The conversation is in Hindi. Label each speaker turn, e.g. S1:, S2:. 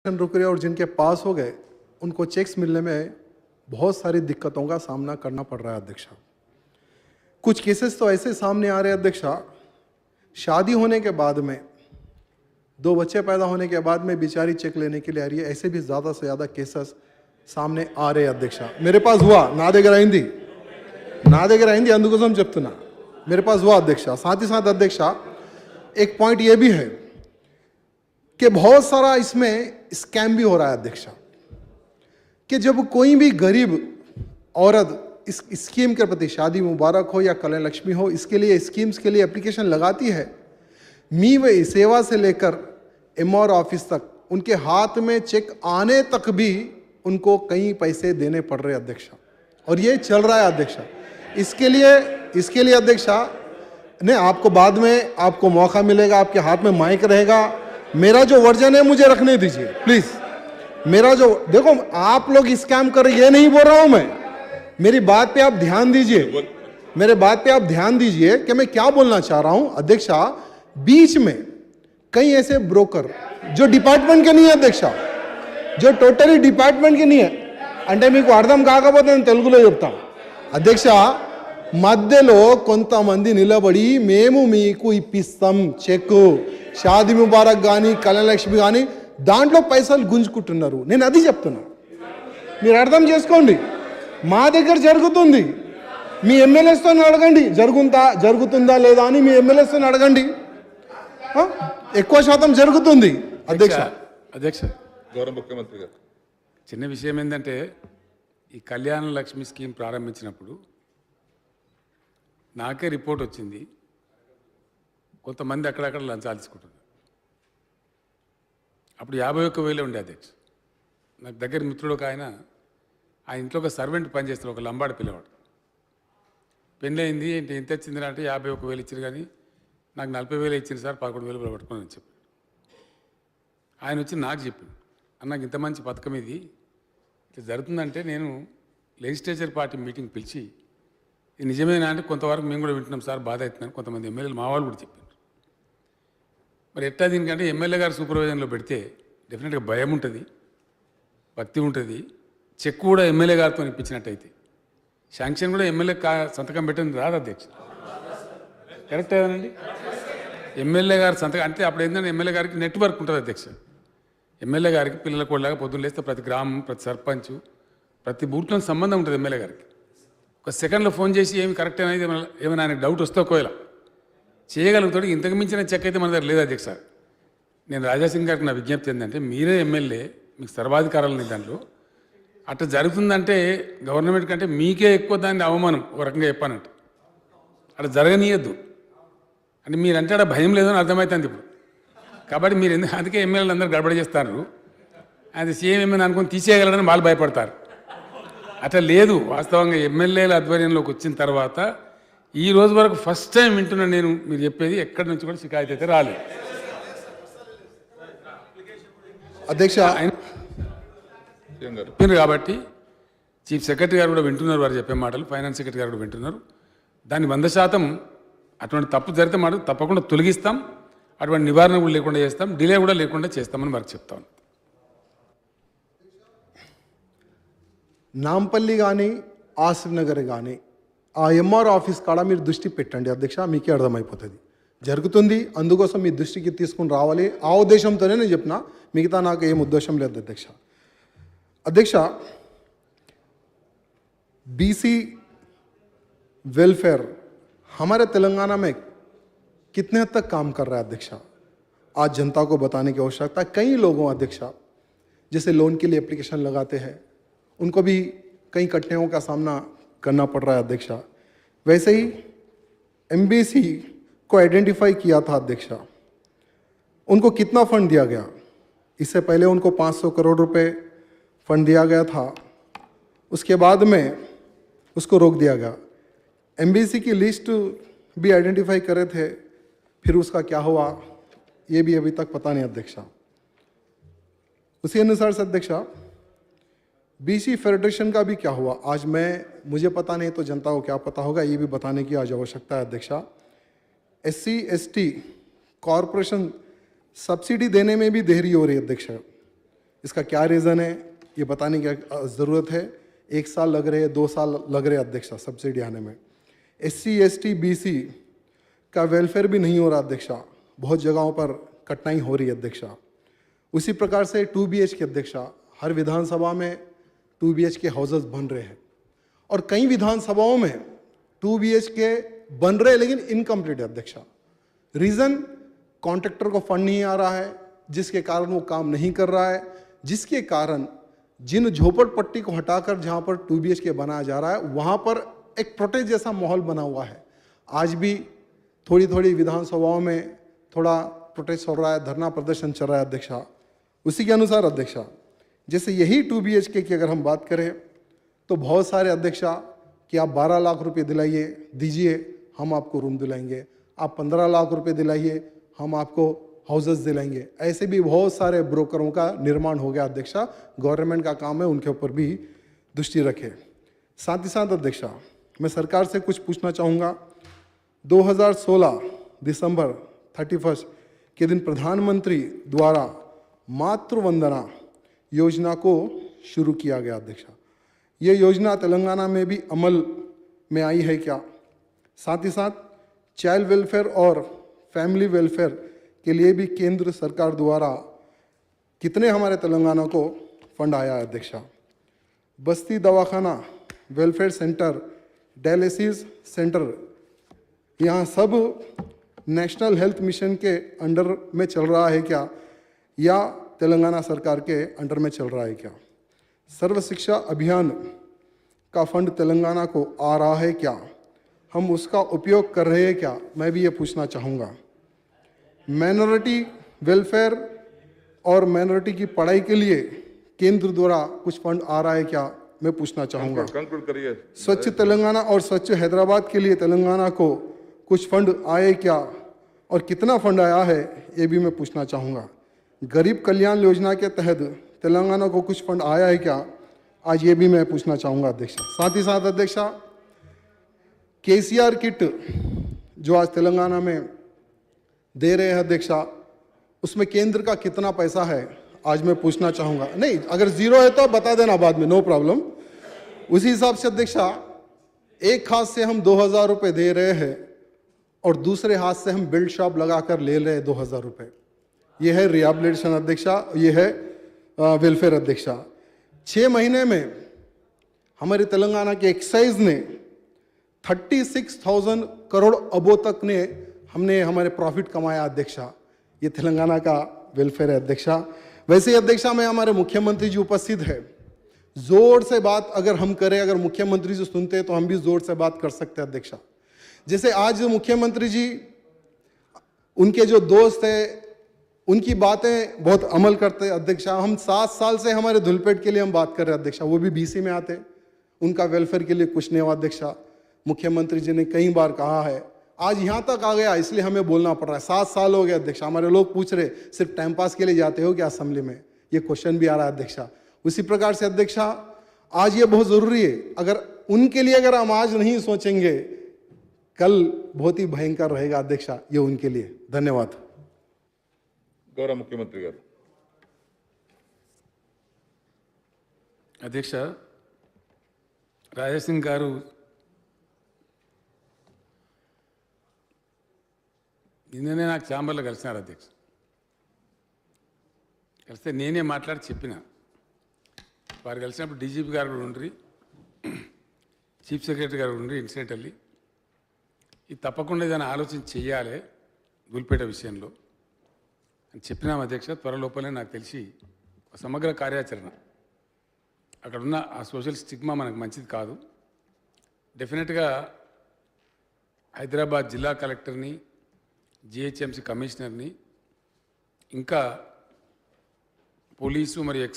S1: रुक रहे और जिनके पास हो गए उनको चेक्स मिलने में बहुत सारी दिक्कतों का सामना करना पड़ रहा है अध्यक्षा। कुछ केसेस तो ऐसे सामने आ रहे हैं अध्यक्षा, शादी होने के बाद में 2 बच्चे पैदा होने के बाद में बेचारी चेक लेने के लिए आ रही है। ऐसे भी ज़्यादा से ज़्यादा केसेस सामने आ रहे हैं अध्यक्षा। मेरे पास हुआ ना దగ్గర అయింది అందుకోసం చెప్తున్నా मेरे पास हुआ अध्यक्षा। साथ ही साथ अध्यक्षा एक पॉइंट ये भी है कि बहुत सारा इसमें स्कैम भी हो रहा है अध्यक्षा, कि जब कोई भी गरीब औरत इस स्कीम के प्रति, शादी मुबारक हो या कल्याण लक्ष्मी हो, इसके लिए स्कीम्स के लिए एप्लीकेशन लगाती है, मी व सेवा से लेकर एमआर ऑफिस तक उनके हाथ में चेक आने तक भी उनको कई पैसे देने पड़ रहे अध्यक्षा, और ये चल रहा है अध्यक्षा। इसके लिए अध्यक्षा ने आपको बाद में आपको मौका मिलेगा, आपके हाथ में माइक रहेगा। मेरा जो वर्जन है मुझे रखने दीजिए प्लीज। मेरा जो देखो, आप लोग स्कैम कर रहे, ये नहीं बोल रहा हूं मैं, मेरी बात पे आप ध्यान दीजिए, मेरे बात पे आप ध्यान दीजिए कि मैं क्या बोलना चाह रहा हूं अध्यक्षा। बीच में कई ऐसे ब्रोकर जो डिपार्टमेंट के नहीं है अध्यक्षा, जो टोटली डिपार्टमेंट के नहीं है, అంటే మీకు అర్థం కాకపోతే నేను తెలుగులో చెప్తా అధ్యక్ష, మధ్యలో కొంతమంది నిలబడి మేము మీకు ఇప్పిస్తాం చెక్, షాదీ ముబారక్ కానీ కళ్యాణ లక్ష్మి కానీ, దాంట్లో పైసలు గుంజుకుంటున్నారు। నేను అది చెప్తున్నా, మీరు అర్థం చేసుకోండి। మా దగ్గర జరుగుతుంది, మీ ఎమ్మెల్యేస్తో అడగండి జరుగుతుందా లేదా అని, మీ ఎమ్మెల్యేస్తో అడగండి, ఎక్కువ శాతం జరుగుతుంది
S2: అధ్యక్ష గౌరవ ముఖ్యమంత్రి గారు, చిన్న విషయం ఏంటంటే ఈ కళ్యాణ లక్ష్మి స్కీమ్ ప్రారంభించినప్పుడు నాకే రిపోర్ట్ వచ్చింది, కొంతమంది అక్కడక్కడ లంచాలు తీసుకుంటున్నారు। అప్పుడు 51,000 ఉండే అధ్యక్ష। నాకు దగ్గర మిత్రుడు ఒక ఆయన, ఆ ఇంట్లో ఒక సర్వెంట్ పనిచేస్తారు, ఒక లంబాడి పిల్లవాడు। పెళ్ళి అయింది, ఎంత వచ్చింది అంటే 51,000 ఇచ్చారు, కానీ నాకు 40,000 ఇచ్చింది సార్, 11,000 పట్టుకొని అని చెప్పి ఆయన వచ్చి నాకు చెప్పింది, అన్నకు ఇంత మంచి పథకం ఇది ఇట్లా జరుగుతుందంటే, నేను లెజిస్లేచర్ పార్టీ మీటింగ్ పిలిచి ఇది నిజమేనా అంటే, కొంతవరకు మేము కూడా వింటున్నాం సార్, బాధ అవుతున్నాను, కొంతమంది ఎమ్మెల్యేలు మా వాళ్ళు కూడా చెప్పారు। మరి ఎట్లా దీనికంటే ఎమ్మెల్యే గారు సూపర్వైజన్లో పెడితే డెఫినెట్గా భయం ఉంటుంది, భక్తి ఉంటుంది, చెక్ కూడా ఎమ్మెల్యే గారితో ఇప్పించినట్టయితే, శాంక్షన్ కూడా ఎమ్మెల్యే సంతకం పెట్టింది రాదు అధ్యక్ష, కరెక్ట్ ఏదండి? ఎమ్మెల్యే గారి సంతకం అంటే అప్పుడు ఏంటంటే ఎమ్మెల్యే గారికి నెట్వర్క్ ఉంటుంది అధ్యక్ష। ఎమ్మెల్యే గారికి పిల్లల కోళ్ళగా పొద్దున్న లేస్తే ప్రతి గ్రామం, ప్రతి సర్పంచ్, ప్రతి బూత్లో సంబంధం ఉంటుంది ఎమ్మెల్యే గారికి। ఒక సెకండ్లో ఫోన్ చేసి ఏమి కరెక్ట్ అనేది ఏమైనా ఆయనకు డౌట్ వస్తే ఒకవేళ చేయగలుగుతాడు। ఇంతకు మించిన చెక్ అయితే మన దగ్గర లేదు అధ్యక్ష। నేను రాజాసింగ్ గారికి నా విజ్ఞప్తి ఏంటంటే, మీరే ఎమ్మెల్యే, మీకు సర్వాధికారాలు ఉన్నాయి దాంట్లో, అట్లా జరుగుతుందంటే గవర్నమెంట్ కంటే మీకే ఎక్కువ దాన్ని అవమానం, ఒక రకంగా చెప్పానంటే అట్లా జరగనీయద్దు అంటే మీరంటే అక్కడ భయం లేదని అర్థమవుతుంది ఇప్పుడు। కాబట్టి మీరు అందుకే ఎమ్మెల్యేలు అందరూ గడబడి చేస్తారు, అది సీఎం ఎమ్మెల్యే అనుకుని తీసేయగలరని వాళ్ళు భయపడతారు। అట్లా లేదు, వాస్తవంగా ఎమ్మెల్యేల ఆధ్వర్యంలోకి వచ్చిన తర్వాత ఈ రోజు వరకు ఫస్ట్ టైం వింటున్నాను నేను మీరు చెప్పేది, ఎక్కడి నుంచి కూడా షికాయత్ అయితే రాలేదు
S1: అధ్యక్ష।
S2: చెప్పారు కాబట్టి చీఫ్ సెక్రటరీ గారు కూడా వింటున్నారు, వారు చెప్పే మాటలు, ఫైనాన్స్ సెక్రటరీ గారు కూడా వింటున్నారు। దాన్ని 100% అటువంటి తప్పు జరిగితే మాట తప్పకుండా తొలగిస్తాం, అటువంటి నివారణ కూడా లేకుండా చేస్తాం, డిలే కూడా లేకుండా చేస్తామని వారికి చెప్తాను।
S1: నాంపల్లి కానీ ఆసిఫ్ నగర్ కానీ ఆ ఎంఆర్ ఆఫీస్ కాడ మీరు దృష్టి పెట్టండి అధ్యక్ష, మీకే అర్థమైపోతుంది జరుగుతుంది, అందుకోసం మీ దృష్టికి తీసుకుని రావాలి, ఆ ఉద్దేశంతోనే నేను చెప్పిన, మిగతా నాకు ఏం ఉద్దేశం లేదు అధ్యక్ష। అధ్యక్ష, बीसी वेलफेयर हमारे तेलंगाना में कितने हद तक काम कर रहा है अध्यक्षा, आज जनता को बताने की आवश्यकता है। कई लोगों अध्यक्षा जैसे लोन के लिए एप्लीकेशन लगाते हैं, उनको भी कई कठिनाइयों का सामना करना पड़ रहा है अध्यक्षा। वैसे ही एमबीसी को आइडेंटिफाई किया था अध्यक्षा, उनको कितना फंड दिया गया? इससे पहले उनको 500 करोड़ रुपए फंड दिया गया था, उसके बाद में उसको रोक दिया गया। एमबीसी की लिस्ट भी आइडेंटिफाई करे थे, फिर उसका क्या हुआ ये भी अभी तक पता नहीं अध्यक्षा। उसी अनुसार से अध्यक्षा बीसी फेडरेशन का भी क्या हुआ, आज मुझे पता नहीं तो जनता को क्या पता होगा, ये भी बताने की आज आवश्यकता है अध्यक्षा। SC ST कॉरपोरेशन सब्सिडी देने में भी देरी हो रही है अध्यक्ष। इसका क्या रीज़न है ये बताने की ज़रूरत है। 1 साल लग रहे, 2 साल लग रहे अध्यक्षा सब्सिडी आने में। SC ST BC का वेलफेयर भी नहीं हो रहा अध्यक्षा, बहुत जगहों पर कठिनाई हो रही है अध्यक्षा। उसी प्रकार से 2 BHK अध्यक्षा, हर विधानसभा में 2 BHK हाउसेस बन रहे हैं और कई विधानसभाओं में 2 BHK बन रहे हैं लेकिन इनकम्प्लीट है अध्यक्षा। रीज़न, कॉन्ट्रैक्टर को फंड नहीं आ रहा है जिसके कारण वो काम नहीं कर रहा है, जिसके कारण जिन झोपड़पट्टी को हटाकर जहाँ पर 2 BHK बनाया जा रहा है वहाँ पर एक प्रोटेस्ट जैसा माहौल बना हुआ है। आज भी थोड़ी थोड़ी विधानसभाओं में थोड़ा प्रोटेस्ट हो रहा है, धरना प्रदर्शन चल रहा है अध्यक्षा। उसी के अनुसार अध्यक्षा, जैसे यही 2 BHK की अगर हम बात करें तो बहुत सारे अध्यक्षा कि आप 12 लाख रुपए दिलाइए दीजिए हम आपको रूम दिलाएंगे, आप 15 लाख रुपए दिलाइए हम आपको हाउसेस दिलाएंगे। ऐसे भी बहुत सारे ब्रोकरों का निर्माण हो गया अध्यक्षा। गवर्नमेंट का काम है उनके ऊपर भी दृष्टि रखे। साथ ही साथ अध्यक्षा, मैं सरकार से कुछ पूछना चाहूँगा। 2016 दिसंबर 31 के दिन प्रधानमंत्री द्वारा मातृ वंदना योजना को शुरू किया गया अध्यक्षा। ये योजना तेलंगाना में भी अमल में आई है क्या? साथ ही साथ चाइल्ड वेलफेयर और फैमिली वेलफेयर के लिए भी केंद्र सरकार द्वारा कितने हमारे तेलंगाना को फंड आया है अध्यक्षा? बस्ती दवाखाना, वेलफेयर सेंटर, डायलिसिस सेंटर, यहाँ सब नेशनल हेल्थ मिशन के अंडर में चल रहा है क्या या तेलंगाना सरकार के अंडर में चल रहा है क्या? सर्व शिक्षा अभियान का फंड तेलंगाना को आ रहा है क्या? हम उसका उपयोग कर रहे हैं क्या? मैं भी ये पूछना चाहूँगा। माइनॉरिटी वेलफेयर और माइनॉरिटी की पढ़ाई के लिए केंद्र द्वारा कुछ फंड आ रहा है क्या? मैं पूछना चाहूँगा।
S3: कंक्लूड करिए।
S1: स्वच्छ तेलंगाना और स्वच्छ हैदराबाद के लिए तेलंगाना को कुछ फंड आए क्या और कितना फंड आया है ये भी मैं पूछना चाहूँगा। गरीब कल्याण योजना के तहत तेलंगाना को कुछ फंड आया है क्या? आज ये भी मैं पूछना चाहूँगा अध्यक्षा। साथ ही साथ अध्यक्षा, KCR किट जो आज तेलंगाना में दे रहे हैं अध्यक्षा, उसमें केंद्र का कितना पैसा है आज मैं पूछना चाहूँगा। नहीं, अगर जीरो है तो बता देना बाद में, नो प्रॉब्लम। उसी हिसाब से अध्यक्षा, एक हाथ से हम 2000 रुपये दे रहे हैं और दूसरे हाथ से हम बिल्ड शॉप लगाकर ले रहे हैं 2000 रुपये। ये है रिहैबिलिटेशन अध्यक्षा, ये है वेलफेयर अध्यक्षा। 6 महीने में हमारे तेलंगाना के एक्साइज ने 36,000 करोड़ अबो तक ने हमने हमारे प्रॉफिट कमाया अध्यक्षा। ये तेलंगाना का वेलफेयर है अध्यक्षा। वैसे ही अध्यक्षा में हमारे मुख्यमंत्री जी उपस्थित है, जोर से बात अगर हम करें, अगर मुख्यमंत्री जी सुनते हैं तो हम भी जोर से बात कर सकते हैं अध्यक्षा। जैसे आज मुख्यमंत्री जी, उनके जो दोस्त है उनकी बातें बहुत अमल करते हैं अध्यक्षा। हम 7 साल से हमारे धुलपेट के लिए हम बात कर रहे हैं अध्यक्षा, वो भी BC में आते, उनका वेलफेयर के लिए कुछ नहीं हुआ अध्यक्षा। मुख्यमंत्री जी ने कई बार कहा है, आज यहाँ तक आ गया इसलिए हमें बोलना पड़ रहा है। 7 साल हो गए अध्यक्षा। हमारे लोग पूछ रहे सिर्फ टाइम पास के लिए जाते हो क्या असेंबली में, ये क्वेश्चन भी आ रहा है अध्यक्षा। उसी प्रकार से अध्यक्षा, आज ये बहुत ज़रूरी है, अगर उनके लिए अगर हम आज नहीं सोचेंगे कल बहुत ही भयंकर रहेगा अध्यक्षा, ये उनके लिए। धन्यवाद।
S3: गौरव मुख्यमंत्री गाరు।
S2: అధ్యక్ష, రాజేష్ సింగ్ గారు నిన్ననే నాకు ఛాంబర్లో కలిసినారు అధ్యక్ష. కలిస్తే నేనే మాట్లాడి చెప్పిన, వారు కలిసినప్పుడు DGP గారు కూడా ఉండ్రి, చీఫ్ సెక్రటరీ గారు ఉండ్రి ఇన్సిడెంటల్లీ. ఇది తప్పకుండా ఏదైనా ఆలోచన చెయ్యాలి గుల్పేట విషయంలో అని చెప్పినాం అధ్యక్ష. త్వరలోపలే నాకు తెలిసి సమగ్ర కార్యాచరణ, అక్కడున్న ఆ సోషల్ స్టిగ్మా మనకు మంచిది కాదు. డెఫినెట్గా హైదరాబాద్ జిల్లా కలెక్టర్ని, GHMC కమిషనర్ని, ఇంకా పోలీసు మరియు